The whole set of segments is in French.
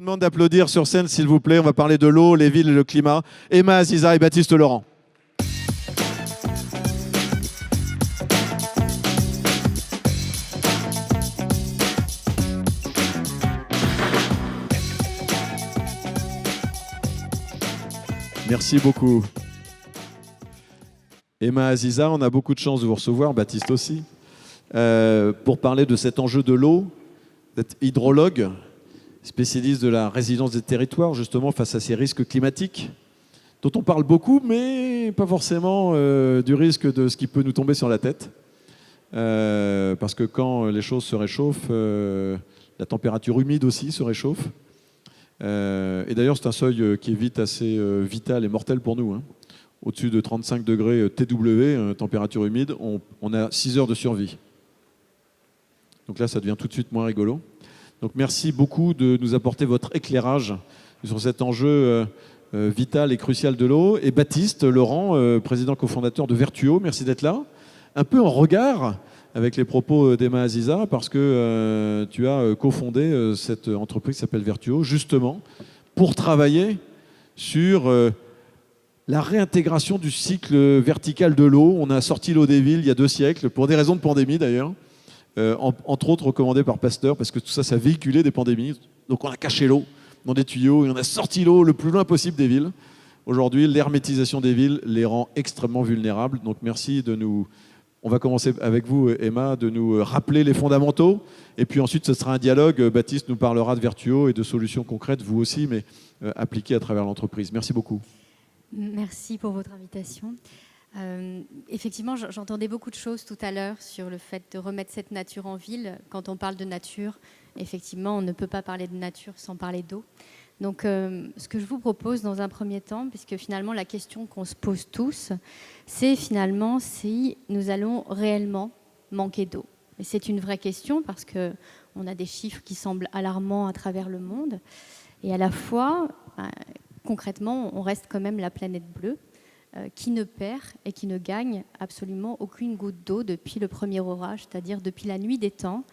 demande d'applaudir sur scène, s'il vous plaît. On va parler de l'eau, les villes et le climat. Emma Aziza et Baptiste Laurent. Merci beaucoup. Emma Aziza, on a beaucoup de chance de vous recevoir, Baptiste aussi, pour parler de cet enjeu de l'eau, d'être hydrologue, spécialiste de la résilience des territoires, justement face à ces risques climatiques, dont on parle beaucoup, mais pas forcément du risque de ce qui peut nous tomber sur la tête. Parce que quand les choses se réchauffent, la température humide aussi se réchauffe. Et d'ailleurs, c'est un seuil qui est vite assez vital et mortel pour nous. Au-dessus de 35 degrés TW, température humide, on a 6 heures de survie. Donc là, ça devient tout de suite moins rigolo. Donc merci beaucoup de nous apporter votre éclairage sur cet enjeu vital et crucial de l'eau. Et Baptiste Laurent, président cofondateur de Vertuo, merci d'être là. Un peu en regard avec les propos d'Emma Aziza, parce que tu as cofondé cette entreprise qui s'appelle Vertuo, justement, pour travailler sur la réintégration du cycle vertical de l'eau. On a sorti l'eau des villes il y a 2 siècles, pour des raisons de pandémie d'ailleurs, entre autres recommandées par Pasteur, parce que tout ça, ça véhiculait des pandémies. Donc on a caché l'eau dans des tuyaux et on a sorti l'eau le plus loin possible des villes. Aujourd'hui, l'hermétisation des villes les rend extrêmement vulnérables. Donc merci de nous... On va commencer avec vous, Emma, de nous rappeler les fondamentaux. Et puis ensuite, ce sera un dialogue. Baptiste nous parlera de Vertuo et de solutions concrètes, vous aussi, mais appliquées à travers l'entreprise. Merci beaucoup. Merci pour votre invitation. Effectivement, j'entendais beaucoup de choses tout à l'heure sur le fait de remettre cette nature en ville. Quand on parle de nature, effectivement, on ne peut pas parler de nature sans parler d'eau. Donc, ce que je vous propose dans un premier temps, puisque finalement la question qu'on se pose tous, c'est finalement si nous allons réellement manquer d'eau. Et c'est une vraie question parce qu'on a des chiffres qui semblent alarmants à travers le monde. Et à la fois, concrètement, on reste quand même la planète bleue qui ne perd et qui ne gagne absolument aucune goutte d'eau depuis le premier orage, c'est-à-dire depuis la nuit des temps.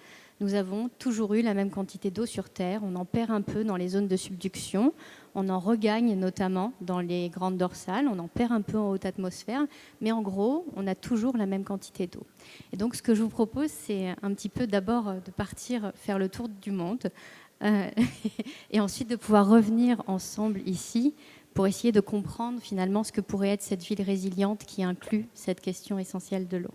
Nous avons toujours eu la même quantité d'eau sur Terre. On en perd un peu dans les zones de subduction. On en regagne notamment dans les grandes dorsales. On en perd un peu en haute atmosphère. Mais en gros, on a toujours la même quantité d'eau. Et donc, ce que je vous propose, c'est un petit peu d'abord de partir faire le tour du monde et ensuite de pouvoir revenir ensemble ici pour essayer de comprendre finalement ce que pourrait être cette ville résiliente qui inclut cette question essentielle de l'eau.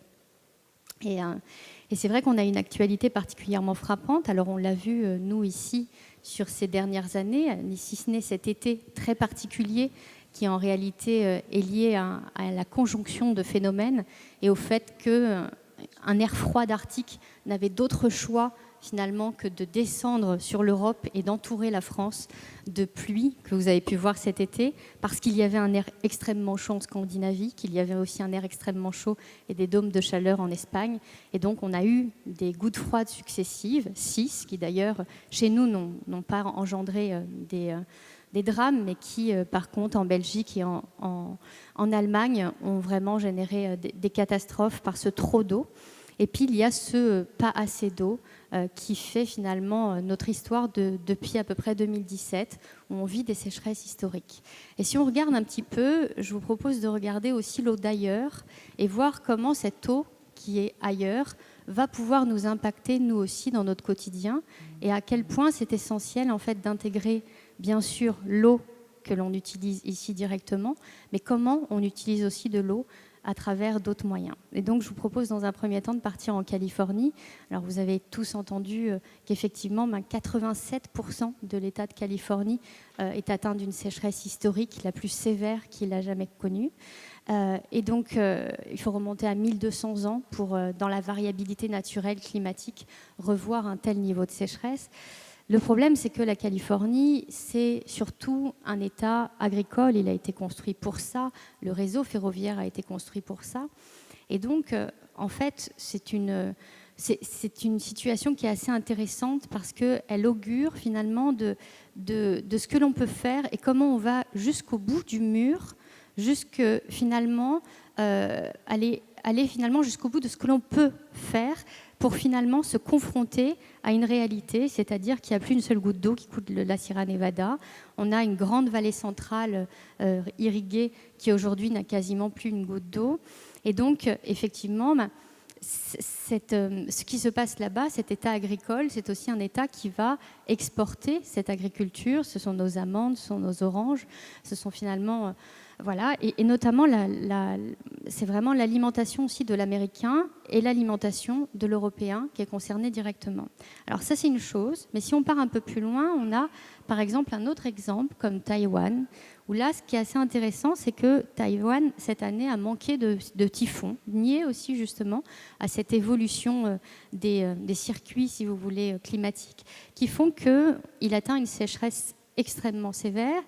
Et c'est vrai qu'on a une actualité particulièrement frappante. Alors on l'a vu, nous, ici, sur ces dernières années, si ce n'est cet été très particulier qui, en réalité, est lié à la conjonction de phénomènes et au fait qu'un air froid d'Arctique n'avait d'autre choix finalement que de descendre sur l'Europe et d'entourer la France de pluie que vous avez pu voir cet été, parce qu'il y avait un air extrêmement chaud en Scandinavie, qu'il y avait aussi un air extrêmement chaud et des dômes de chaleur en Espagne. Et donc on a eu des gouttes froides successives, 6, qui d'ailleurs chez nous n'ont pas engendré des drames, mais qui par contre en Belgique et en Allemagne ont vraiment généré des catastrophes par ce trop d'eau. Et puis il y a ce pas assez d'eau qui fait finalement notre histoire depuis à peu près 2017, où on vit des sécheresses historiques. Et si on regarde un petit peu, je vous propose de regarder aussi l'eau d'ailleurs et voir comment cette eau qui est ailleurs va pouvoir nous impacter nous aussi dans notre quotidien, et à quel point c'est essentiel en fait d'intégrer bien sûr l'eau que l'on utilise ici directement, mais comment on utilise aussi de l'eau à travers d'autres moyens. Et donc, je vous propose dans un premier temps de partir en Californie. Alors, vous avez tous entendu qu'effectivement, 87% de l'État de Californie est atteint d'une sécheresse historique, la plus sévère qu'il a jamais connue. Et donc, il faut remonter à 1200 ans pour, dans la variabilité naturelle climatique, revoir un tel niveau de sécheresse. Le problème, c'est que la Californie, c'est surtout un État agricole. Il a été construit pour ça. Le réseau ferroviaire a été construit pour ça. Et donc, en fait, c'est une situation qui est assez intéressante parce qu'elle augure finalement de ce que l'on peut faire et comment on va jusqu'au bout du mur, jusque finalement aller aller finalement jusqu'au bout de ce que l'on peut faire pour finalement se confronter à une réalité, c'est-à-dire qu'il n'y a plus une seule goutte d'eau qui coule de la Sierra Nevada. On a une grande vallée centrale irriguée qui aujourd'hui n'a quasiment plus une goutte d'eau. Et donc, effectivement, ce qui se passe là-bas, cet État agricole, c'est aussi un État qui va exporter cette agriculture. Ce sont nos amandes, ce sont nos oranges, ce sont finalement... voilà, et notamment, c'est vraiment l'alimentation aussi de l'Américain et l'alimentation de l'Européen qui est concernée directement. Alors ça, c'est une chose, mais si on part un peu plus loin, on a par exemple un autre exemple comme Taïwan, où là, ce qui est assez intéressant, c'est que Taïwan, cette année, a manqué de typhons, lié aussi justement à cette évolution des circuits, si vous voulez, climatiques, qui font qu'il atteint une sécheresse extrêmement sévère.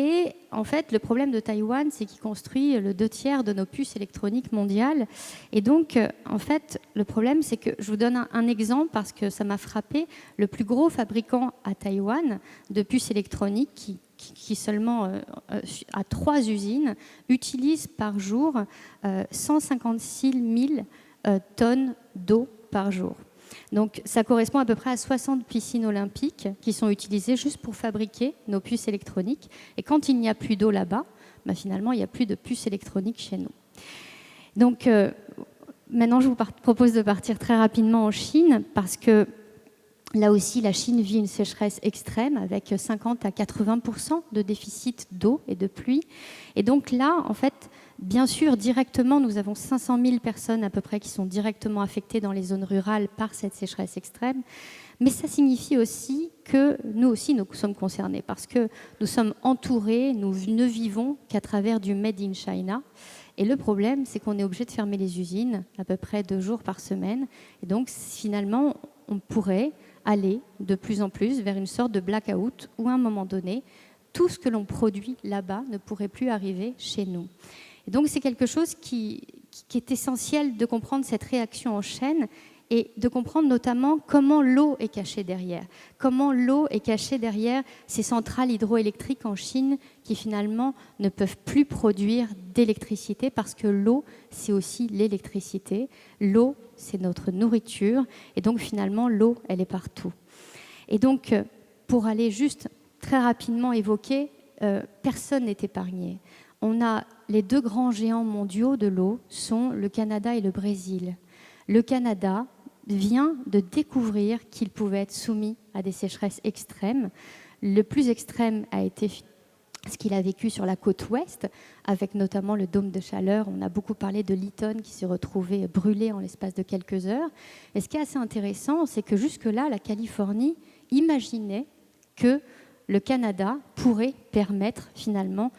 Et en fait, le problème de Taïwan, c'est qu'il construit le 2/3 de nos puces électroniques mondiales. Et donc, en fait, le problème, c'est que, je vous donne un exemple parce que ça m'a frappé, le plus gros fabricant à Taïwan de puces électroniques, qui seulement a 3 usines, utilise par jour 156 000 tonnes d'eau par jour. Donc ça correspond à peu près à 60 piscines olympiques qui sont utilisées juste pour fabriquer nos puces électroniques. Et quand il n'y a plus d'eau là-bas, finalement, il n'y a plus de puces électroniques chez nous. Donc maintenant, je vous propose de partir très rapidement en Chine parce que là aussi, la Chine vit une sécheresse extrême avec 50 à 80% de déficit d'eau et de pluie. Et donc là, en fait, bien sûr, directement, nous avons 500 000 personnes à peu près qui sont directement affectées dans les zones rurales par cette sécheresse extrême. Mais ça signifie aussi que nous aussi, nous sommes concernés parce que nous sommes entourés, nous ne vivons qu'à travers du Made in China. Et le problème, c'est qu'on est obligé de fermer les usines à peu près 2 jours par semaine. Et donc, finalement, on pourrait aller de plus en plus vers une sorte de blackout où, à un moment donné, tout ce que l'on produit là-bas ne pourrait plus arriver chez nous. Et donc, c'est quelque chose qui est essentiel de comprendre cette réaction en chaîne et de comprendre notamment comment l'eau est cachée derrière. Comment l'eau est cachée derrière ces centrales hydroélectriques en Chine qui, finalement, ne peuvent plus produire d'électricité parce que l'eau, c'est aussi l'électricité. L'eau, c'est notre nourriture. Et donc, finalement, l'eau, elle est partout. Et donc, pour aller juste très rapidement évoquer, personne n'est épargné. On a les 2 grands géants mondiaux de l'eau sont le Canada et le Brésil. Le Canada vient de découvrir qu'il pouvait être soumis à des sécheresses extrêmes. Le plus extrême a été ce qu'il a vécu sur la côte ouest, avec notamment le dôme de chaleur. On a beaucoup parlé de Lytton qui s'est retrouvé brûlé en l'espace de quelques heures. Et ce qui est assez intéressant, c'est que jusque-là, la Californie imaginait que le Canada pourrait permettre finalement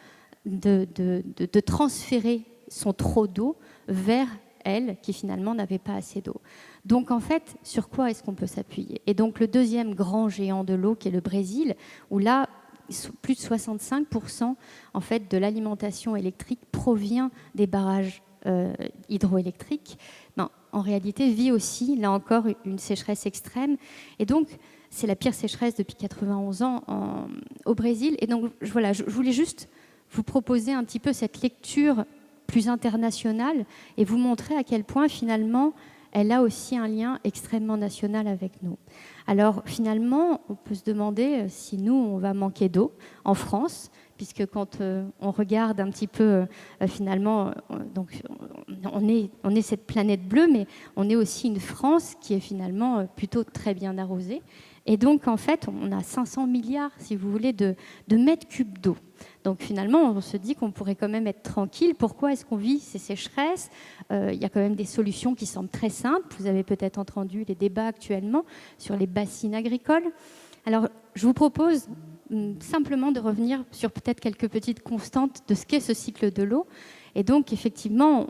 de transférer son trop d'eau vers elle, qui finalement n'avait pas assez d'eau. Donc en fait, sur quoi est-ce qu'on peut s'appuyer? Et donc le deuxième grand géant de l'eau, qui est le Brésil, où là, plus de 65% en fait, de l'alimentation électrique provient des barrages hydroélectriques, en réalité vit aussi, là encore, une sécheresse extrême. Et donc, c'est la pire sécheresse depuis 91 ans au Brésil. Et donc, voilà, je voulais juste vous proposer un petit peu cette lecture plus internationale et vous montrer à quel point, finalement, elle a aussi un lien extrêmement national avec nous. Alors, finalement, on peut se demander si nous, on va manquer d'eau en France, puisque quand on regarde un petit peu, finalement, donc, on est cette planète bleue, mais on est aussi une France qui est finalement plutôt très bien arrosée. Et donc, en fait, on a 500 milliards, si vous voulez, de mètres cubes d'eau. Donc, finalement, on se dit qu'on pourrait quand même être tranquille. Pourquoi est-ce qu'on vit ces sécheresses? Il y a quand même des solutions qui semblent très simples. Vous avez peut-être entendu les débats actuellement sur les bassines agricoles. Alors, je vous propose simplement de revenir sur peut-être quelques petites constantes de ce qu'est ce cycle de l'eau. Et donc, effectivement,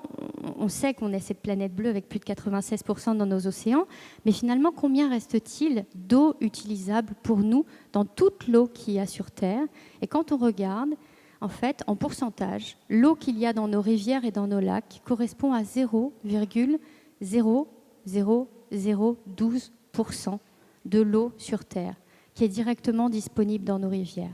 on sait qu'on est cette planète bleue avec plus de 96% dans nos océans, mais finalement, combien reste-t-il d'eau utilisable pour nous dans toute l'eau qu'il y a sur Terre? Et quand on regarde, en fait, en pourcentage, l'eau qu'il y a dans nos rivières et dans nos lacs correspond à 0,00012% de l'eau sur Terre, qui est directement disponible dans nos rivières.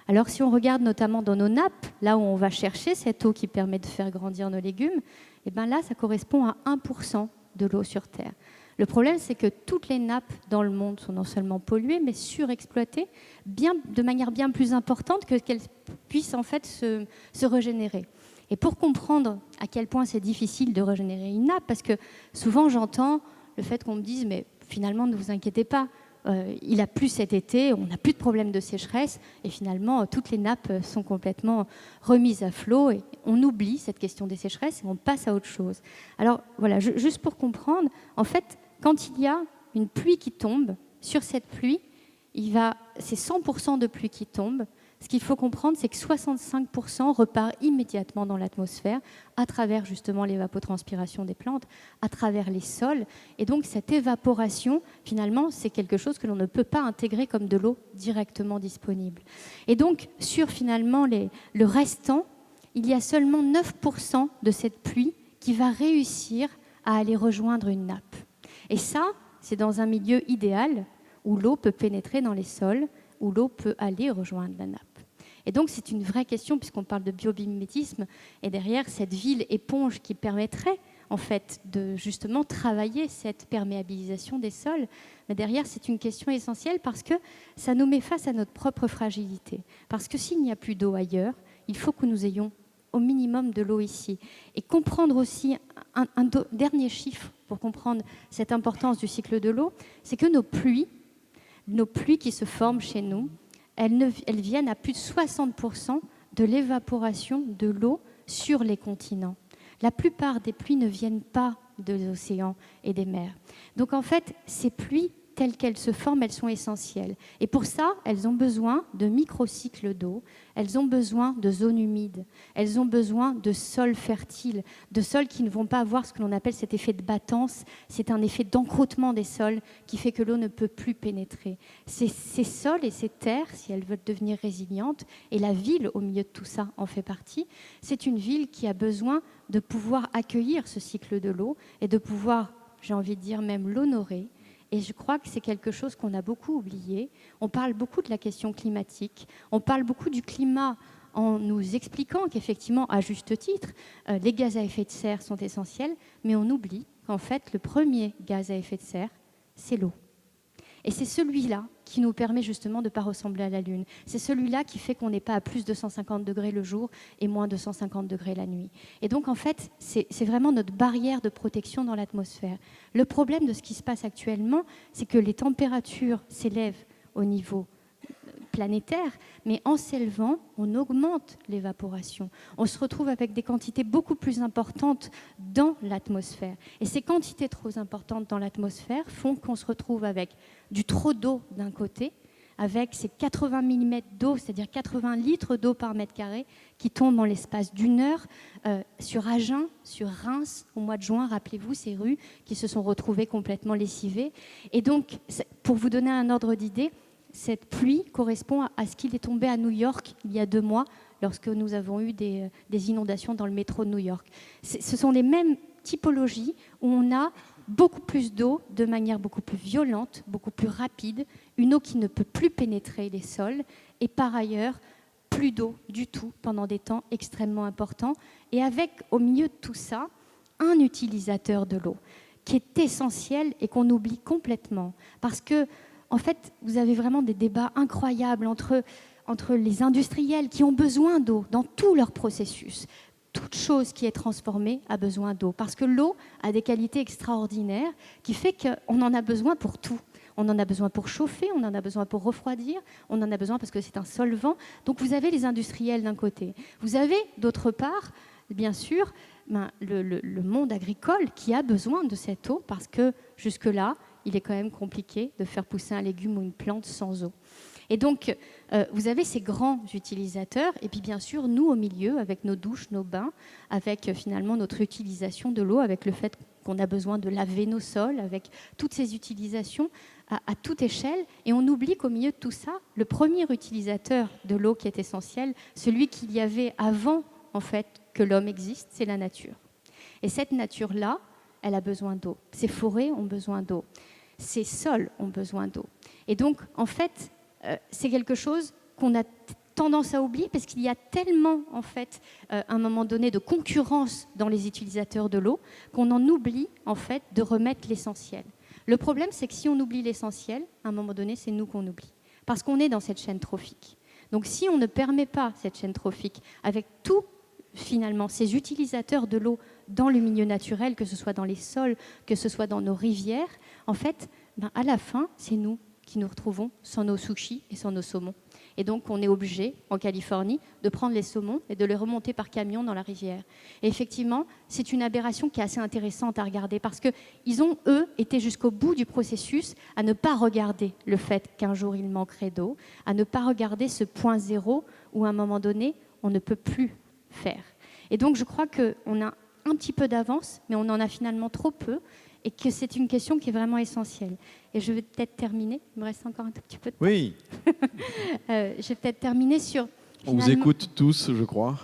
Alors, si on regarde notamment dans nos nappes, là où on va chercher cette eau qui permet de faire grandir nos légumes, Et bien là, ça correspond à 1% de l'eau sur Terre. Le problème, c'est que toutes les nappes dans le monde sont non seulement polluées, mais surexploitées, de manière bien plus importante que qu'elles puissent en fait se régénérer. Et pour comprendre à quel point c'est difficile de régénérer une nappe, parce que souvent j'entends le fait qu'on me dise « mais finalement, ne vous inquiétez pas, il a plu cet été, on n'a plus de problème de sécheresse, et finalement, toutes les nappes sont complètement remises à flot, et on oublie cette question des sécheresses et on passe à autre chose. » Alors voilà, juste pour comprendre, en fait, quand il y a une pluie qui tombe, sur cette pluie, c'est 100% de pluie qui tombe. Ce qu'il faut comprendre, c'est que 65% repart immédiatement dans l'atmosphère à travers justement l'évapotranspiration des plantes, à travers les sols. Et donc cette évaporation, finalement, c'est quelque chose que l'on ne peut pas intégrer comme de l'eau directement disponible. Et donc sur finalement le restant, il y a seulement 9% de cette pluie qui va réussir à aller rejoindre une nappe. Et ça, c'est dans un milieu idéal où l'eau peut pénétrer dans les sols, où l'eau peut aller rejoindre la nappe. Et donc, c'est une vraie question, puisqu'on parle de biomimétisme, et derrière, cette ville éponge qui permettrait, en fait, de justement travailler cette perméabilisation des sols, mais derrière, c'est une question essentielle parce que ça nous met face à notre propre fragilité. Parce que s'il n'y a plus d'eau ailleurs, il faut que nous ayons au minimum de l'eau ici. Et comprendre aussi un dernier chiffre pour comprendre cette importance du cycle de l'eau, c'est que nos pluies qui se forment chez nous, elles viennent à plus de 60% de l'évaporation de l'eau sur les continents. La plupart des pluies ne viennent pas des océans et des mers. Donc en fait, ces pluies, telles qu'elles se forment, elles sont essentielles. Et pour ça, elles ont besoin de microcycles d'eau, elles ont besoin de zones humides, elles ont besoin de sols fertiles, de sols qui ne vont pas avoir ce que l'on appelle cet effet de battance. C'est un effet d'encroûtement des sols qui fait que l'eau ne peut plus pénétrer. Ces sols et ces terres, si elles veulent devenir résilientes, et la ville au milieu de tout ça en fait partie, c'est une ville qui a besoin de pouvoir accueillir ce cycle de l'eau et de pouvoir, j'ai envie de dire même l'honorer. Et je crois que c'est quelque chose qu'on a beaucoup oublié. On parle beaucoup de la question climatique, on parle beaucoup du climat en nous expliquant qu'effectivement, à juste titre, les gaz à effet de serre sont essentiels, mais on oublie qu'en fait, le premier gaz à effet de serre, c'est l'eau. Et c'est celui-là qui nous permet justement de ne pas ressembler à la Lune. C'est celui-là qui fait qu'on n'est pas à plus de 150 degrés le jour et moins de 150 degrés la nuit. Et donc, en fait, c'est vraiment notre barrière de protection dans l'atmosphère. Le problème de ce qui se passe actuellement, c'est que les températures s'élèvent au niveau planétaire, mais en s'élevant, on augmente l'évaporation. On se retrouve avec des quantités beaucoup plus importantes dans l'atmosphère. Et ces quantités trop importantes dans l'atmosphère font qu'on se retrouve avec du trop d'eau d'un côté, avec ces 80 mm d'eau, c'est-à-dire 80 litres d'eau par mètre carré, qui tombent en l'espace d'une heure sur Agen, sur Reims, au mois de juin, rappelez-vous, ces rues qui se sont retrouvées complètement lessivées. Et donc, pour vous donner un ordre d'idée, cette pluie correspond à ce qu'il est tombé à New York il y a 2 mois, lorsque nous avons eu des inondations dans le métro de New York. Ce sont les mêmes typologies où on a beaucoup plus d'eau de manière beaucoup plus violente, beaucoup plus rapide, une eau qui ne peut plus pénétrer les sols, et par ailleurs, plus d'eau du tout pendant des temps extrêmement importants, et avec au milieu de tout ça, un utilisateur de l'eau qui est essentiel et qu'on oublie complètement, parce que en fait, vous avez vraiment des débats incroyables entre les industriels qui ont besoin d'eau dans tout leur processus. Toute chose qui est transformée a besoin d'eau, parce que l'eau a des qualités extraordinaires qui fait qu'on en a besoin pour tout. On en a besoin pour chauffer, on en a besoin pour refroidir, on en a besoin parce que c'est un solvant. Donc vous avez les industriels d'un côté. Vous avez d'autre part, bien sûr, le monde agricole qui a besoin de cette eau, parce que jusque-là, il est quand même compliqué de faire pousser un légume ou une plante sans eau. Et donc, vous avez ces grands utilisateurs, et puis bien sûr, nous au milieu, avec nos douches, nos bains, avec finalement notre utilisation de l'eau, avec le fait qu'on a besoin de laver nos sols, avec toutes ces utilisations à toute échelle, et on oublie qu'au milieu de tout ça, le premier utilisateur de l'eau qui est essentiel, celui qu'il y avait avant, en fait, que l'homme existe, c'est la nature. Et cette nature-là, elle a besoin d'eau. Ces forêts ont besoin d'eau. Ces sols ont besoin d'eau. Et donc, en fait, c'est quelque chose qu'on a tendance à oublier parce qu'il y a tellement, en fait, à un moment donné, de concurrence dans les utilisateurs de l'eau qu'on en oublie, en fait, de remettre l'essentiel. Le problème, c'est que si on oublie l'essentiel, à un moment donné, c'est nous qu'on oublie. Parce qu'on est dans cette chaîne trophique. Donc si on ne permet pas cette chaîne trophique avec tous, finalement, ces utilisateurs de l'eau dans le milieu naturel, que ce soit dans les sols, que ce soit dans nos rivières, en fait, à la fin, c'est nous qui nous retrouvons sans nos sushis et sans nos saumons. Et donc, on est obligé, en Californie, de prendre les saumons et de les remonter par camion dans la rivière. Et effectivement, c'est une aberration qui est assez intéressante à regarder parce qu'ils ont, eux, été jusqu'au bout du processus à ne pas regarder le fait qu'un jour, il manquerait d'eau, à ne pas regarder ce point zéro où, à un moment donné, on ne peut plus faire. Et donc, je crois qu'on a un petit peu d'avance, mais on en a finalement trop peu, et que c'est une question qui est vraiment essentielle. Et je vais peut-être terminer, il me reste encore un tout petit peu de temps. Oui. Je vais peut-être terminer sur... On vous écoute tous, je crois.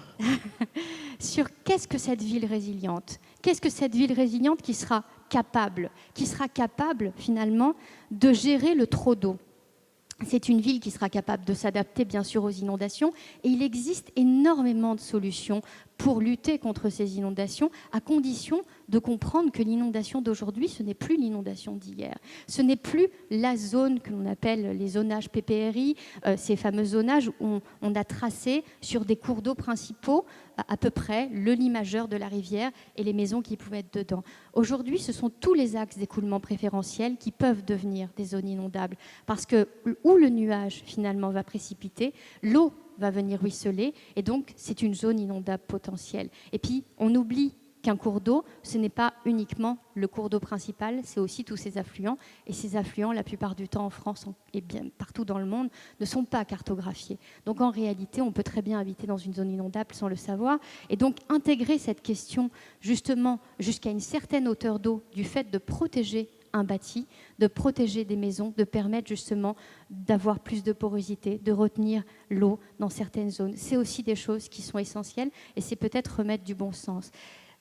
Sur qu'est-ce que cette ville résiliente ? Qu'est-ce que cette ville résiliente qui sera capable finalement de gérer le trop d'eau ? C'est une ville qui sera capable de s'adapter bien sûr aux inondations et il existe énormément de solutions pour lutter contre ces inondations à condition de comprendre que l'inondation d'aujourd'hui, ce n'est plus l'inondation d'hier. Ce n'est plus la zone que l'on appelle les zonages PPRI, ces fameux zonages où on a tracé sur des cours d'eau principaux à peu près le lit majeur de la rivière et les maisons qui pouvaient être dedans. Aujourd'hui, ce sont tous les axes d'écoulement préférentiel qui peuvent devenir des zones inondables parce que où le nuage finalement va précipiter, l'eau va venir ruisseler et donc c'est une zone inondable potentielle. Et puis on oublie qu'un cours d'eau, ce n'est pas uniquement le cours d'eau principal, c'est aussi tous ses affluents. Et ces affluents, la plupart du temps en France et bien partout dans le monde, ne sont pas cartographiés. Donc en réalité, on peut très bien habiter dans une zone inondable sans le savoir. Et donc intégrer cette question justement jusqu'à une certaine hauteur d'eau du fait de protéger un bâti, de protéger des maisons, de permettre justement d'avoir plus de porosité, de retenir l'eau dans certaines zones. C'est aussi des choses qui sont essentielles et c'est peut-être remettre du bon sens.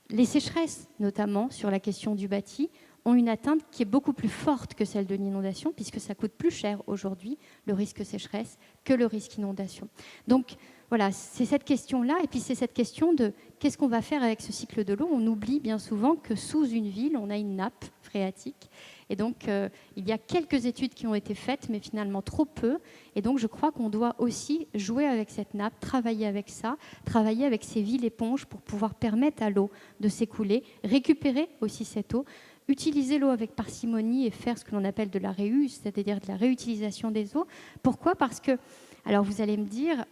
Les sécheresses, notamment sur la question du bâti, ont une atteinte qui est beaucoup plus forte que celle de l'inondation, puisque ça coûte plus cher aujourd'hui, le risque sécheresse, que le risque inondation. Donc voilà, c'est cette question-là, et puis c'est cette question de qu'est-ce qu'on va faire avec ce cycle de l'eau. On oublie bien souvent que sous une ville, on a une nappe phréatique. Et donc, il y a quelques études qui ont été faites, mais finalement trop peu. Et donc, je crois qu'on doit aussi jouer avec cette nappe, travailler avec ça, travailler avec ces villes éponges pour pouvoir permettre à l'eau de s'écouler, récupérer aussi cette eau, utiliser l'eau avec parcimonie et faire ce que l'on appelle de la réuse, c'est-à-dire de la réutilisation des eaux. Pourquoi ? Parce que, alors vous allez me dire,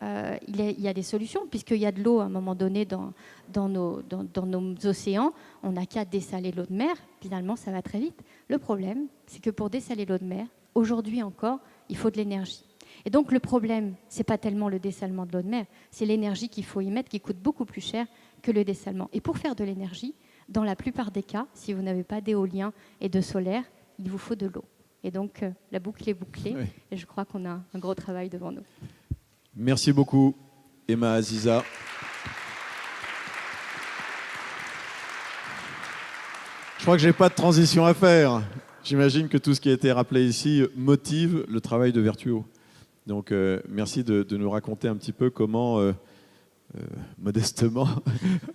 il y a des solutions, puisqu'il y a de l'eau à un moment donné dans nos océans, on n'a qu'à dessaler l'eau de mer, finalement ça va très vite. Le problème, c'est que pour dessaler l'eau de mer, aujourd'hui encore, il faut de l'énergie. Et donc le problème, ce n'est pas tellement le dessalement de l'eau de mer, c'est l'énergie qu'il faut y mettre qui coûte beaucoup plus cher que le dessalement. Et pour faire de l'énergie, dans la plupart des cas, si vous n'avez pas d'éolien et de solaire, il vous faut de l'eau. Et donc, la boucle est bouclée. Oui. Et je crois qu'on a un gros travail devant nous. Merci beaucoup, Emma Aziza. Je crois que je n'ai pas de transition à faire. J'imagine que tout ce qui a été rappelé ici motive le travail de Vertuo. Donc, merci de nous raconter un petit peu comment, modestement,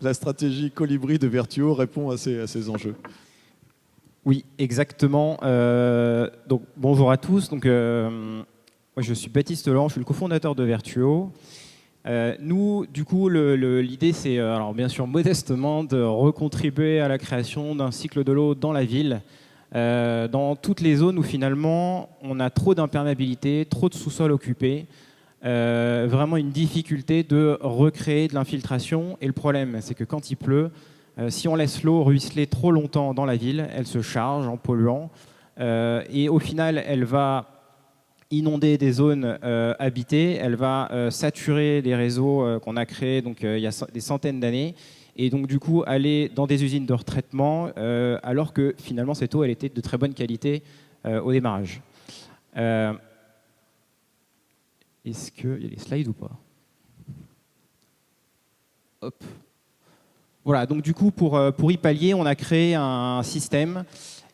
la stratégie Colibri de Vertuo répond à ces enjeux. Oui, exactement. Donc, bonjour à tous. Donc, moi, je suis Baptiste Laurent, je suis le cofondateur de Vertuo. Nous, du coup, l'idée, c'est, alors bien sûr, modestement, de recontribuer à la création d'un cycle de l'eau dans la ville, dans toutes les zones où finalement, on a trop d'imperméabilité, trop de sous-sols occupés, vraiment une difficulté de recréer de l'infiltration. Et le problème, c'est que quand il pleut, si on laisse l'eau ruisseler trop longtemps dans la ville, elle se charge en polluant et au final, elle va inonder des zones habitées, elle va saturer les réseaux qu'on a créés donc, il y a des centaines d'années et donc du coup aller dans des usines de retraitement alors que finalement cette eau elle était de très bonne qualité au démarrage. Est-ce qu'il y a les slides ou pas ? Hop. Voilà, donc du coup, pour y pallier, on a créé un système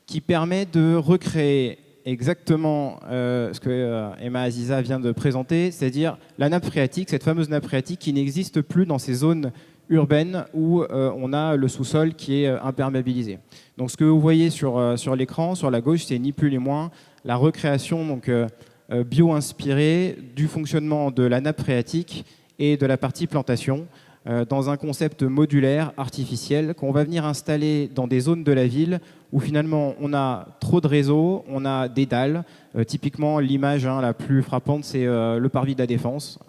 qui permet de recréer exactement ce que Emma Aziza vient de présenter, c'est-à-dire la nappe phréatique, cette fameuse nappe phréatique qui n'existe plus dans ces zones urbaines où on a le sous-sol qui est imperméabilisé. Donc ce que vous voyez sur l'écran, sur la gauche, c'est ni plus ni moins la recréation donc, bio-inspirée du fonctionnement de la nappe phréatique et de la partie plantation dans un concept modulaire, artificiel, qu'on va venir installer dans des zones de la ville où finalement on a trop de réseaux, on a des dalles. Typiquement, l'image la plus frappante, c'est le parvis de la Défense.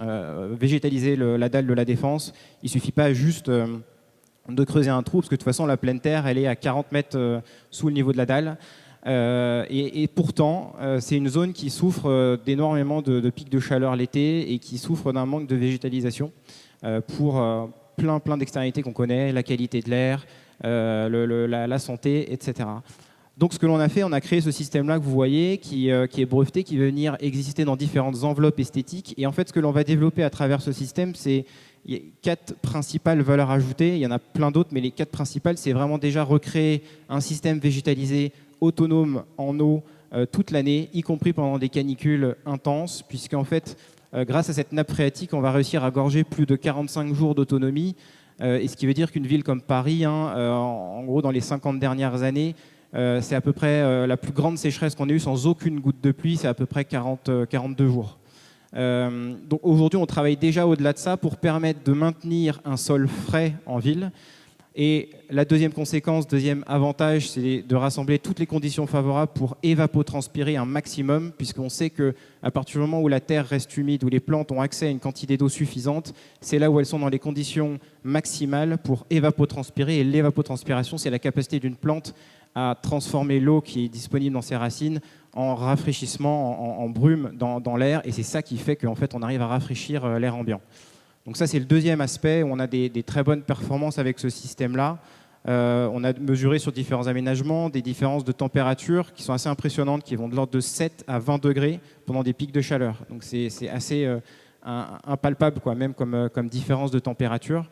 Végétaliser la dalle de la Défense, il ne suffit pas juste de creuser un trou, parce que de toute façon, la pleine terre, elle est à 40 mètres sous le niveau de la dalle. Et pourtant, c'est une zone qui souffre d'énormément de pics de chaleur l'été et qui souffre d'un manque de végétalisation pour plein d'externalités qu'on connaît, la qualité de l'air, la santé, etc. Donc ce que l'on a fait, on a créé ce système-là que vous voyez, qui est breveté, qui va venir exister dans différentes enveloppes esthétiques. Et en fait, ce que l'on va développer à travers ce système, c'est 4 principales valeurs ajoutées. Il y en a plein d'autres, mais les 4 principales, c'est vraiment déjà recréer un système végétalisé autonome en eau toute l'année, y compris pendant des canicules intenses, puisqu'en fait, grâce à cette nappe phréatique, on va réussir à gorger plus de 45 jours d'autonomie. Et ce qui veut dire qu'une ville comme Paris, en gros, dans les 50 dernières années, c'est à peu près la plus grande sécheresse qu'on ait eue sans aucune goutte de pluie, c'est à peu près 42 jours. Donc aujourd'hui, on travaille déjà au-delà de ça pour permettre de maintenir un sol frais en ville. Et la deuxième conséquence, deuxième avantage, c'est de rassembler toutes les conditions favorables pour évapotranspirer un maximum, puisqu'on sait qu'à partir du moment où la terre reste humide, où les plantes ont accès à une quantité d'eau suffisante, c'est là où elles sont dans les conditions maximales pour évapotranspirer. Et l'évapotranspiration, c'est la capacité d'une plante à transformer l'eau qui est disponible dans ses racines en rafraîchissement, en brume dans l'air. Et c'est ça qui fait qu'en fait, on arrive à rafraîchir l'air ambiant. Donc ça, c'est le deuxième aspect où on a des très bonnes performances avec ce système-là. On a mesuré sur différents aménagements des différences de température qui sont assez impressionnantes, qui vont de l'ordre de 7 à 20 degrés pendant des pics de chaleur. Donc c'est assez impalpable, quoi, même comme différence de température.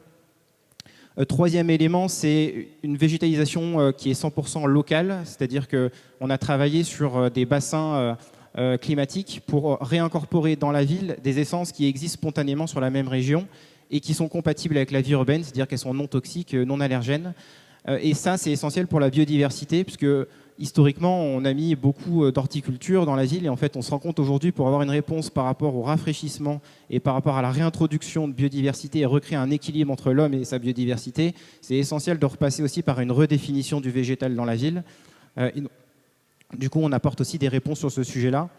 Troisième élément, c'est une végétalisation qui est 100% locale, c'est-à-dire qu'on a travaillé sur des bassins climatiques pour réincorporer dans la ville des essences qui existent spontanément sur la même région et qui sont compatibles avec la vie urbaine, c'est-à-dire qu'elles sont non toxiques, non allergènes. Et ça, c'est essentiel pour la biodiversité, puisque historiquement, on a mis beaucoup d'horticulture dans la ville et en fait, on se rend compte aujourd'hui, pour avoir une réponse par rapport au rafraîchissement et par rapport à la réintroduction de biodiversité et recréer un équilibre entre l'homme et sa biodiversité, c'est essentiel de repasser aussi par une redéfinition du végétal dans la ville. Du coup, on apporte aussi des réponses sur ce sujet-là.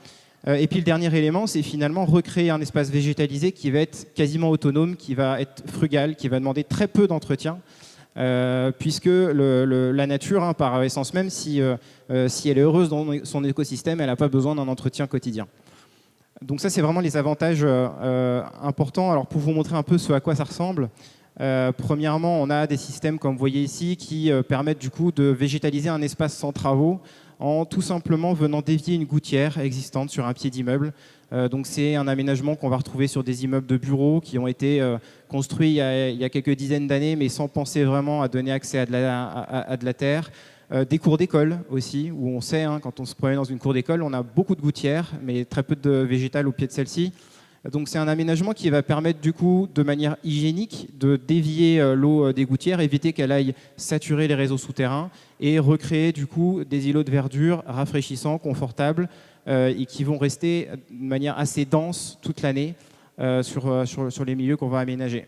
Et puis le dernier élément, c'est finalement recréer un espace végétalisé qui va être quasiment autonome, qui va être frugal, qui va demander très peu d'entretien, puisque la nature, par essence même, si elle est heureuse dans son écosystème, elle n'a pas besoin d'un entretien quotidien. Donc ça, c'est vraiment les avantages importants. Alors pour vous montrer un peu ce à quoi ça ressemble, premièrement, on a des systèmes, comme vous voyez ici, qui permettent du coup de végétaliser un espace sans travaux, en tout simplement venant dévier une gouttière existante sur un pied d'immeuble. Donc c'est un aménagement qu'on va retrouver sur des immeubles de bureaux qui ont été construits il y a quelques dizaines d'années, mais sans penser vraiment à donner accès à de la terre. Des cours d'école aussi, où on sait, quand on se promène dans une cour d'école, on a beaucoup de gouttières, mais très peu de végétal au pied de celle-ci. Donc c'est un aménagement qui va permettre du coup, de manière hygiénique, de dévier l'eau des gouttières, éviter qu'elle aille saturer les réseaux souterrains et recréer du coup des îlots de verdure rafraîchissants, confortables et qui vont rester de manière assez dense toute l'année sur les milieux qu'on va aménager.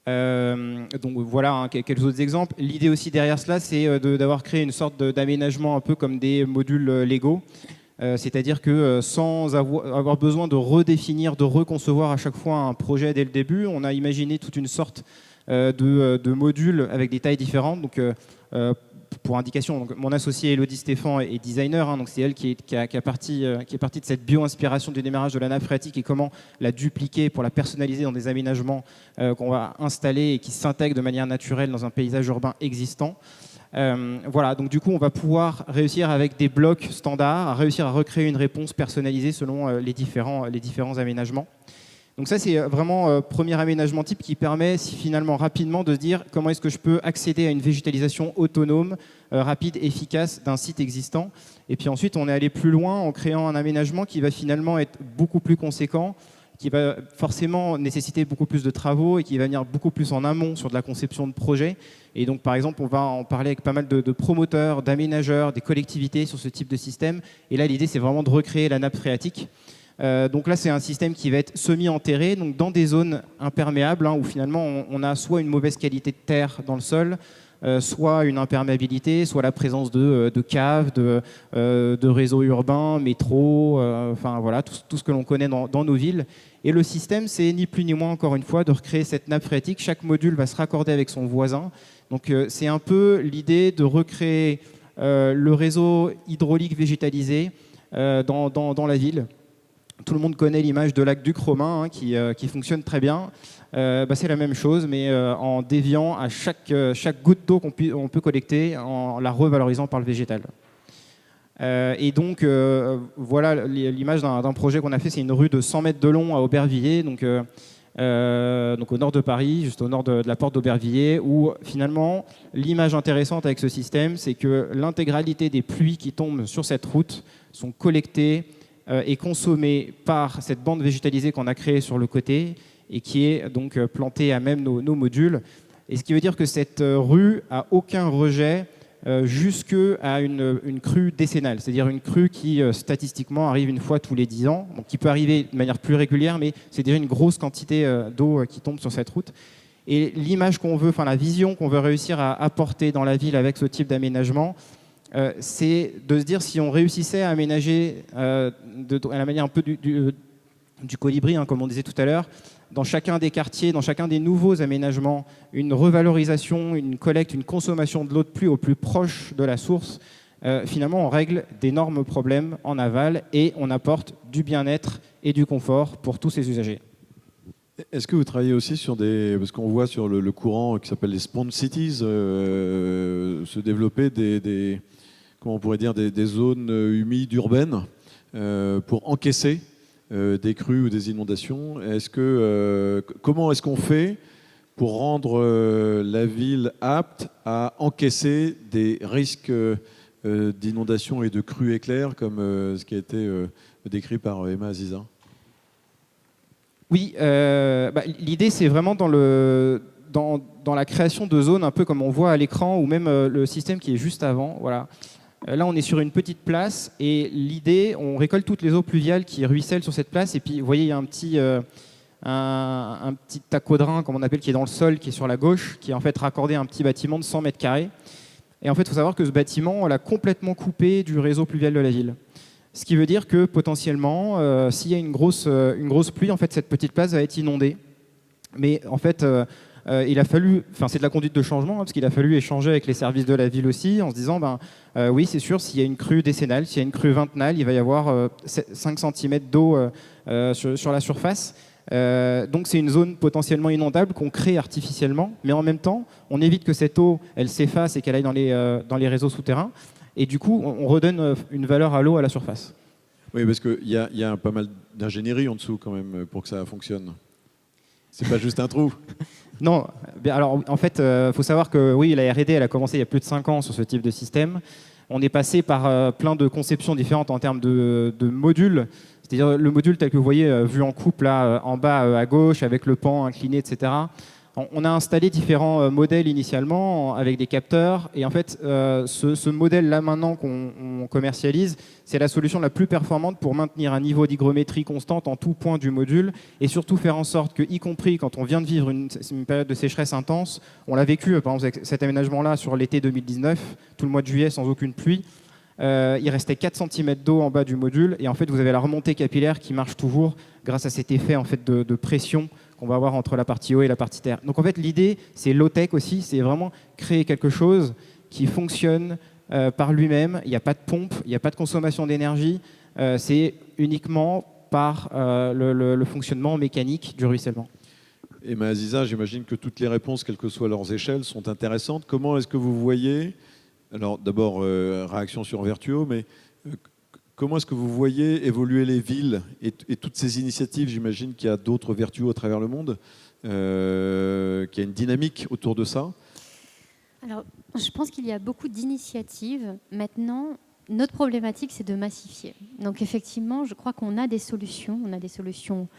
Donc voilà quelques autres exemples. L'idée aussi derrière cela, c'est d'avoir créé une sorte d'aménagement un peu comme des modules Lego. C'est-à-dire que sans avoir besoin de redéfinir, de reconcevoir à chaque fois un projet dès le début, on a imaginé toute une sorte de modules avec des tailles différentes. Donc, pour indication, donc, mon associée Elodie Stéphan est designer, donc c'est elle qui est partie de cette bio-inspiration du démarrage de la nappe phréatique et comment la dupliquer pour la personnaliser dans des aménagements qu'on va installer et qui s'intègrent de manière naturelle dans un paysage urbain existant. Voilà, donc du coup, on va pouvoir réussir avec des blocs standards, à réussir à recréer une réponse personnalisée selon les différents aménagements. Donc ça, c'est vraiment premier aménagement type qui permet finalement rapidement de se dire comment est-ce que je peux accéder à une végétalisation autonome, rapide, efficace d'un site existant. Et puis ensuite, on est allé plus loin en créant un aménagement qui va finalement être beaucoup plus conséquent, qui va forcément nécessiter beaucoup plus de travaux et qui va venir beaucoup plus en amont sur de la conception de projet. Et donc, par exemple, on va en parler avec pas mal de promoteurs, d'aménageurs, des collectivités sur ce type de système. Et là, l'idée, c'est vraiment de recréer la nappe phréatique. Donc là, c'est un système qui va être semi-enterré, donc dans des zones imperméables, où finalement, on a soit une mauvaise qualité de terre dans le sol, soit une imperméabilité, soit la présence de caves, de réseaux urbains, métro, enfin voilà, tout ce que l'on connaît dans nos villes. Et le système, c'est ni plus ni moins, encore une fois, de recréer cette nappe phréatique. Chaque module va se raccorder avec son voisin. Donc c'est un peu l'idée de recréer le réseau hydraulique végétalisé dans la ville. Tout le monde connaît l'image de l'aqueduc romain qui fonctionne très bien. C'est la même chose, mais en déviant à chaque goutte d'eau qu'on peut collecter, en la revalorisant par le végétal. Et donc, voilà l'image d'un projet qu'on a fait. C'est une rue de 100 mètres de long à Aubervilliers, donc au nord de Paris, juste au nord de la porte d'Aubervilliers, où finalement, l'image intéressante avec ce système, c'est que l'intégralité des pluies qui tombent sur cette route sont collectées et consommées par cette bande végétalisée qu'on a créée sur le côté et qui est donc plantée à même nos modules. Et ce qui veut dire que cette rue a aucun rejet jusqu'à une crue décennale, c'est-à-dire une crue qui statistiquement arrive une fois tous les 10 ans, donc qui peut arriver de manière plus régulière, mais c'est déjà une grosse quantité d'eau qui tombe sur cette route. Et l'image qu'on veut, enfin la vision qu'on veut réussir à apporter dans la ville avec ce type d'aménagement, c'est de se dire si on réussissait à aménager à la manière un peu du colibri, comme on disait tout à l'heure, dans chacun des quartiers, dans chacun des nouveaux aménagements, une revalorisation, une collecte, une consommation de l'eau de pluie au plus proche de la source, finalement on règle d'énormes problèmes en aval et on apporte du bien-être et du confort pour tous ces usagers. Est-ce que vous travaillez aussi sur parce qu'on voit sur le courant qui s'appelle les Spawn Cities se développer comment on pourrait dire, des zones humides urbaines pour encaisser des crues ou des inondations. Comment est-ce qu'on fait pour rendre la ville apte à encaisser des risques d'inondation et de crues éclairs comme ce qui a été décrit par Emma Aziza? Oui, l'idée c'est vraiment dans la création de zones un peu comme on voit à l'écran ou même le système qui est juste avant. Voilà. Là, on est sur une petite place et l'idée, on récolte toutes les eaux pluviales qui ruissellent sur cette place. Et puis, vous voyez, il y a un petit tacaudrin, comme on appelle, qui est dans le sol, qui est sur la gauche, qui est en fait raccordé à un petit bâtiment de 100 mètres carrés. Et en fait, il faut savoir que ce bâtiment, on l'a complètement coupé du réseau pluvial de la ville. Ce qui veut dire que potentiellement, s'il y a une grosse pluie, en fait, cette petite place va être inondée. Mais en fait, il a fallu, c'est de la conduite de changement, parce qu'il a fallu échanger avec les services de la ville aussi, en se disant, oui, c'est sûr, s'il y a une crue décennale, s'il y a une crue vingtenale, il va y avoir 5 cm d'eau sur la surface. Donc c'est une zone potentiellement inondable qu'on crée artificiellement, mais en même temps, on évite que cette eau, elle s'efface et qu'elle aille dans les réseaux souterrains. Et du coup, on redonne une valeur à l'eau à la surface. Oui, parce qu'il y a pas mal d'ingénierie en dessous quand même pour que ça fonctionne. C'est pas juste un trou. Non, alors en fait, faut savoir que oui, la R&D, elle a commencé il y a plus de 5 ans sur ce type de système. On est passé par plein de conceptions différentes en termes de modules. C'est-à-dire le module tel que vous voyez, vu en coupe là, en bas à gauche, avec le pan incliné, etc. On a installé différents modèles initialement avec des capteurs. Et en fait, ce modèle-là maintenant qu'on commercialise, c'est la solution la plus performante pour maintenir un niveau d'hygrométrie constante en tout point du module et surtout faire en sorte que, y compris quand on vient de vivre une période de sécheresse intense, on l'a vécu, par exemple, avec cet aménagement-là sur l'été 2019, tout le mois de juillet sans aucune pluie, il restait 4 cm d'eau en bas du module et en fait, vous avez la remontée capillaire qui marche toujours grâce à cet effet en fait, de pression qu'on va avoir entre la partie eau et la partie terre. Donc en fait, l'idée, c'est low-tech aussi, c'est vraiment créer quelque chose qui fonctionne par lui-même. Il n'y a pas de pompe, il n'y a pas de consommation d'énergie. C'est uniquement par le fonctionnement mécanique du ruissellement. Emma Aziza, j'imagine que toutes les réponses, quelles que soient leurs échelles, sont intéressantes. Comment est-ce que vous voyez, alors d'abord réaction sur Vertuo, mais Comment est-ce que vous voyez évoluer les villes et toutes ces initiatives? J'imagine qu'il y a d'autres vertueux à travers le monde, qu'il y a une dynamique autour de ça. Alors, je pense qu'il y a beaucoup d'initiatives. Maintenant, notre problématique, c'est de massifier. Donc, effectivement, je crois qu'on a des solutions. On a des solutions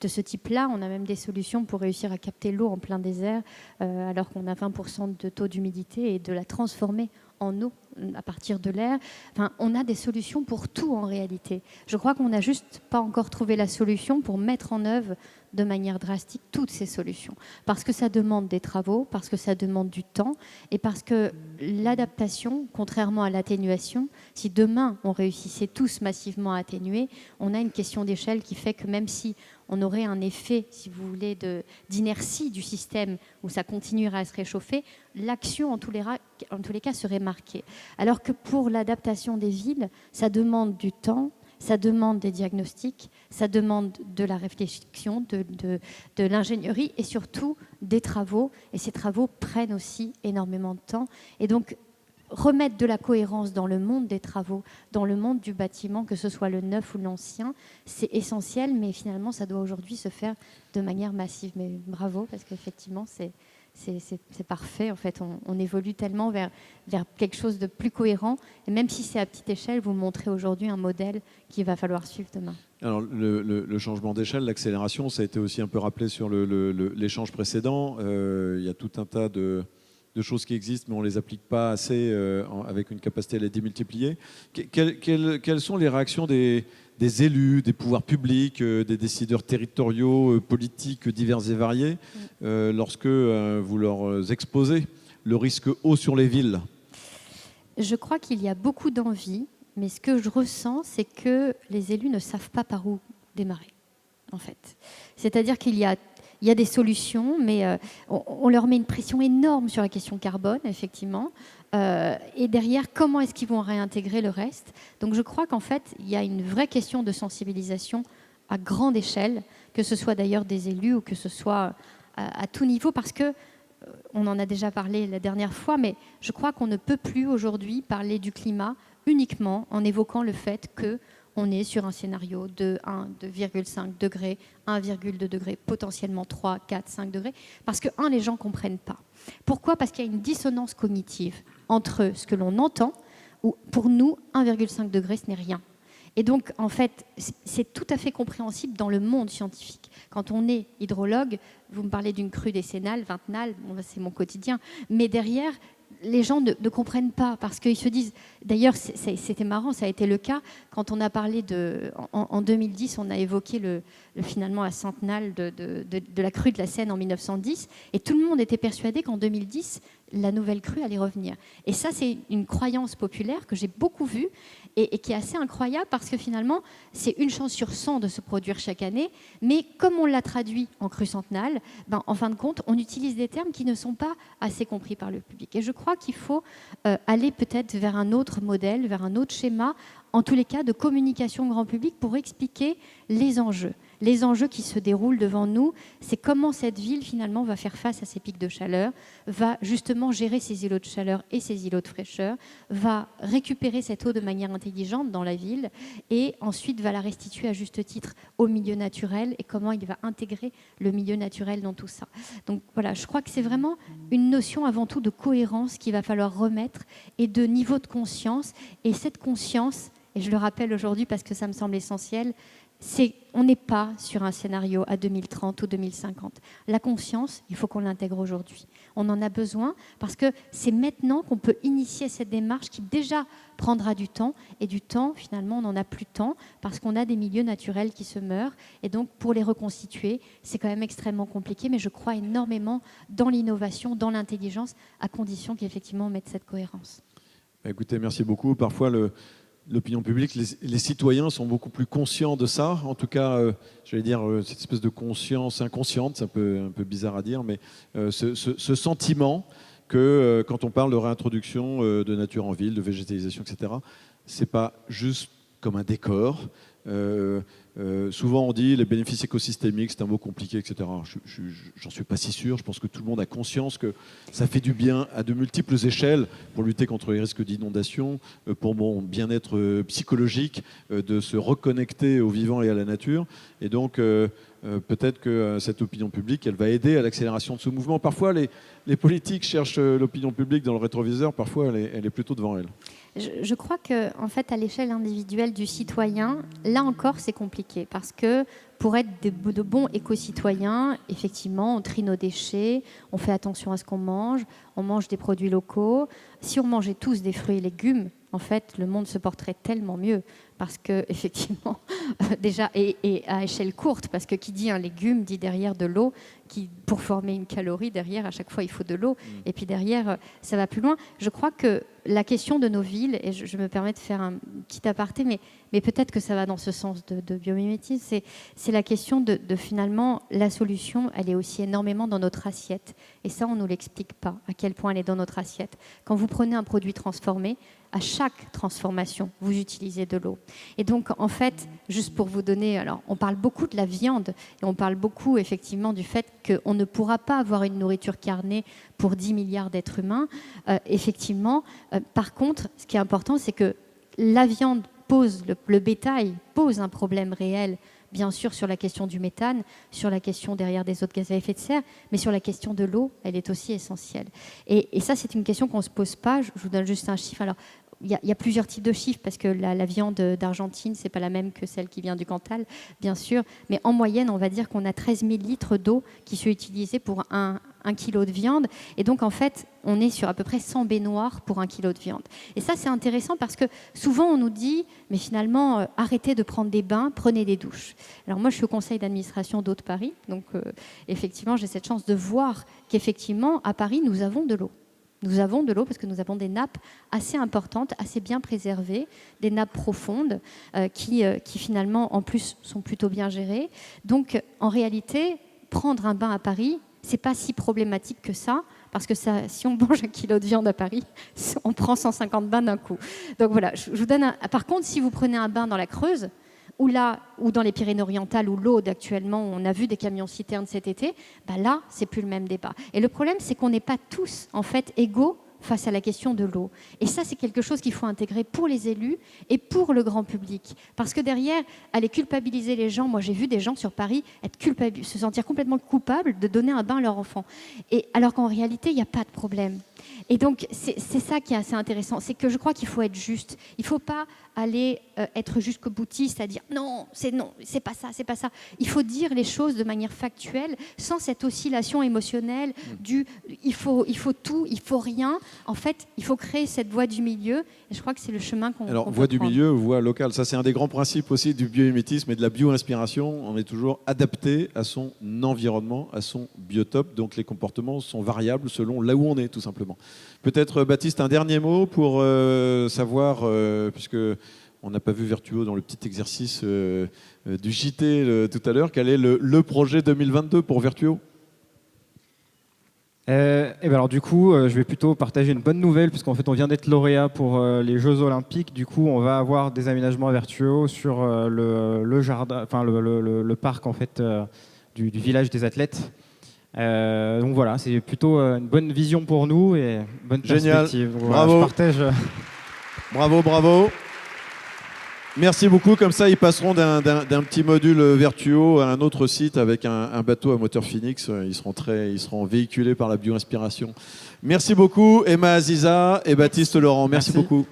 de ce type-là. On a même des solutions pour réussir à capter l'eau en plein désert, alors qu'on a 20% de taux d'humidité, et de la transformer en eau à partir de l'air. Enfin, on a des solutions pour tout en réalité. Je crois qu'on n'a juste pas encore trouvé la solution pour mettre en œuvre de manière drastique toutes ces solutions. Parce que ça demande des travaux, parce que ça demande du temps, et parce que l'adaptation, contrairement à l'atténuation, si demain on réussissait tous massivement à atténuer, on a une question d'échelle qui fait que même si on aurait un effet, si vous voulez, d'inertie du système où ça continuerait à se réchauffer, l'action en tous les cas serait marquée. Alors que pour l'adaptation des villes, ça demande du temps, ça demande des diagnostics, ça demande de la réflexion, de l'ingénierie et surtout des travaux. Et ces travaux prennent aussi énormément de temps. Et donc, remettre de la cohérence dans le monde des travaux, dans le monde du bâtiment, que ce soit le neuf ou l'ancien, c'est essentiel, mais finalement, ça doit aujourd'hui se faire de manière massive. Mais bravo, parce qu'effectivement, c'est parfait. En fait, on évolue tellement vers quelque chose de plus cohérent. Et même si c'est à petite échelle, vous montrez aujourd'hui un modèle qu'il va falloir suivre demain. Alors, le changement d'échelle, l'accélération, ça a été aussi un peu rappelé sur l'échange précédent. Il y a tout un tas de choses qui existent, mais on ne les applique pas assez avec une capacité à les démultiplier. Quelles sont les réactions des élus, des pouvoirs publics, des décideurs territoriaux, politiques divers et variés, lorsque vous leur exposez le risque eau sur les villes? Je crois qu'il y a beaucoup d'envie, mais ce que je ressens, c'est que les élus ne savent pas par où démarrer, en fait. C'est-à-dire qu'il y a des solutions, mais on leur met une pression énorme sur la question carbone, effectivement. Et derrière, comment est-ce qu'ils vont réintégrer le reste? Donc je crois qu'en fait, il y a une vraie question de sensibilisation à grande échelle, que ce soit d'ailleurs des élus ou que ce soit à tout niveau, parce que on en a déjà parlé la dernière fois, mais je crois qu'on ne peut plus aujourd'hui parler du climat uniquement en évoquant le fait que on est sur un scénario de 2,5 degrés, 1,2 degrés, potentiellement 3, 4, 5 degrés. Parce que, les gens ne comprennent pas. Pourquoi? Parce qu'il y a une dissonance cognitive entre ce que l'on entend, où pour nous, 1,5 degré, ce n'est rien. Et donc, en fait, c'est tout à fait compréhensible dans le monde scientifique. Quand on est hydrologue, vous me parlez d'une crue décennale, vingtenale, bon, c'est mon quotidien. Mais derrière, les gens ne comprennent pas parce qu'ils se disent... D'ailleurs, c'était marrant, ça a été le cas quand on a parlé en 2010, on a évoqué finalement la centennale de la crue de la Seine en 1910, et tout le monde était persuadé qu'en 2010, la nouvelle crue allait revenir. Et ça, c'est une croyance populaire que j'ai beaucoup vue et qui est assez incroyable parce que finalement, c'est une chance sur 100 de se produire chaque année, mais comme on l'a traduit en crue centennale, en fin de compte, on utilise des termes qui ne sont pas assez compris par le public. Et je crois qu'il faut aller peut-être vers un autre modèle, vers un autre schéma, en tous les cas de communication grand public pour expliquer les enjeux. Les enjeux qui se déroulent devant nous, c'est comment cette ville finalement va faire face à ces pics de chaleur, va justement gérer ces îlots de chaleur et ces îlots de fraîcheur, va récupérer cette eau de manière intelligente dans la ville et ensuite va la restituer à juste titre au milieu naturel et comment il va intégrer le milieu naturel dans tout ça. Donc voilà, je crois que c'est vraiment une notion avant tout de cohérence qu'il va falloir remettre et de niveau de conscience. Et cette conscience, et je le rappelle aujourd'hui parce que ça me semble essentiel, on n'est pas sur un scénario à 2030 ou 2050. La conscience, il faut qu'on l'intègre aujourd'hui. On en a besoin parce que c'est maintenant qu'on peut initier cette démarche qui déjà prendra du temps. Et du temps, finalement, on n'en a plus tant parce qu'on a des milieux naturels qui se meurent. Et donc, pour les reconstituer, c'est quand même extrêmement compliqué. Mais je crois énormément dans l'innovation, dans l'intelligence, à condition qu'effectivement on mette cette cohérence. Écoutez, merci beaucoup. Parfois, l'opinion publique, les citoyens sont beaucoup plus conscients de ça. En tout cas, j'allais dire cette espèce de conscience inconsciente, c'est un peu bizarre à dire, mais ce sentiment que quand on parle de réintroduction de nature en ville, de végétalisation, etc., c'est pas juste comme un décor. Souvent on dit les bénéfices écosystémiques, c'est un mot compliqué, etc. J'en suis pas si sûr. Je pense que tout le monde a conscience que ça fait du bien à de multiples échelles pour lutter contre les risques d'inondation, pour mon bien-être psychologique, de se reconnecter au vivant et à la nature. Et donc peut-être que cette opinion publique, elle va aider à l'accélération de ce mouvement. Parfois les politiques cherchent l'opinion publique dans le rétroviseur, parfois elle est plutôt devant elle. Je crois qu'en fait, à l'échelle individuelle du citoyen, là encore, c'est compliqué parce que pour être de bons éco-citoyens, effectivement, on trie nos déchets, on fait attention à ce qu'on on mange des produits locaux. Si on mangeait tous des fruits et légumes, en fait, le monde se porterait tellement mieux parce que, effectivement, déjà, et à échelle courte, parce que qui dit un légume dit derrière de l'eau, pour former une calorie, derrière, à chaque fois, il faut de l'eau. Et puis derrière, ça va plus loin. Je crois que la question de nos villes, et je me permets de faire un petit aparté, mais peut-être que ça va dans ce sens de biomimétisme, c'est la question de finalement, la solution, elle est aussi énormément dans notre assiette. Et ça, on ne nous l'explique pas, à quel point elle est dans notre assiette. Quand vous prenez un produit transformé, à chaque transformation, vous utilisez de l'eau. Et donc, en fait, juste pour vous donner... Alors, on parle beaucoup de la viande et on parle beaucoup, effectivement, du fait qu'on ne pourra pas avoir une nourriture carnée pour 10 milliards d'êtres humains. Effectivement, par contre, ce qui est important, c'est que la viande pose, le bétail pose un problème réel, bien sûr sur la question du méthane, sur la question derrière des autres gaz à effet de serre, mais sur la question de l'eau, elle est aussi essentielle. Et ça, c'est une question qu'on ne se pose pas. Je vous donne juste un chiffre. Alors, il y a plusieurs types de chiffres parce que la viande d'Argentine, c'est pas la même que celle qui vient du Cantal, bien sûr. Mais en moyenne, on va dire qu'on a 13 000 litres d'eau qui sont utilisés pour un kilo de viande. Et donc, en fait, on est sur à peu près 100 baignoires pour un kilo de viande. Et ça, c'est intéressant parce que souvent, on nous dit, mais finalement, arrêtez de prendre des bains, prenez des douches. Alors moi, je suis au conseil d'administration d'Eau de Paris. Donc, effectivement, j'ai cette chance de voir qu'effectivement, à Paris, nous avons de l'eau. Nous avons de l'eau parce que nous avons des nappes assez importantes, assez bien préservées, des nappes profondes qui finalement, en plus, sont plutôt bien gérées. Donc, en réalité, prendre un bain à Paris, c'est pas si problématique que ça, parce que ça, si on mange un kilo de viande à Paris, on prend 150 bains d'un coup. Donc voilà, je vous donne Par contre, si vous prenez un bain dans la Creuse, ou dans les Pyrénées-Orientales, où l'Aude actuellement, on a vu des camions-citernes cet été, là, c'est plus le même débat. Et le problème, c'est qu'on n'est pas tous, en fait, égaux face à la question de l'eau. Et ça, c'est quelque chose qu'il faut intégrer pour les élus et pour le grand public. Parce que derrière, aller culpabiliser les gens, moi j'ai vu des gens sur Paris se sentir complètement coupables de donner un bain à leur enfant. Et alors qu'en réalité, il n'y a pas de problème. Et donc, c'est ça qui est assez intéressant. C'est que je crois qu'il faut être juste. Il ne faut pas aller être jusqu'au boutiste à dire non, c'est pas ça, c'est pas ça. Il faut dire les choses de manière factuelle, sans cette oscillation émotionnelle du il faut tout, il faut rien. En fait, il faut créer cette voie du milieu. Et je crois que c'est le chemin qu'on Alors, qu'on voie peut du prendre. milieu, voie locale. Ça, c'est un des grands principes aussi du biomimétisme et de la bio-inspiration. On est toujours adapté à son environnement, à son biotope. Donc, les comportements sont variables selon là où on est, tout simplement. Peut-être, Baptiste, un dernier mot pour savoir, puisque on n'a pas vu Vertuo dans le petit exercice du JT tout à l'heure, quel est le projet 2022 pour Vertuo ? Alors du coup, je vais plutôt partager une bonne nouvelle puisqu'en fait on vient d'être lauréat pour les Jeux Olympiques. Du coup, on va avoir des aménagements à Vertuo sur le jardin, enfin le parc en fait du village des athlètes. Donc voilà, c'est plutôt une bonne vision pour nous et bonne perspective. Génial, Voilà, bravo. je partage. Bravo. Merci beaucoup. Comme ça, ils passeront d'un petit module Vertuo à un autre site avec un bateau à moteur Phoenix. Ils seront véhiculés par la bio-inspiration. Merci beaucoup, Emma Aziza et Baptiste Laurent. Merci beaucoup.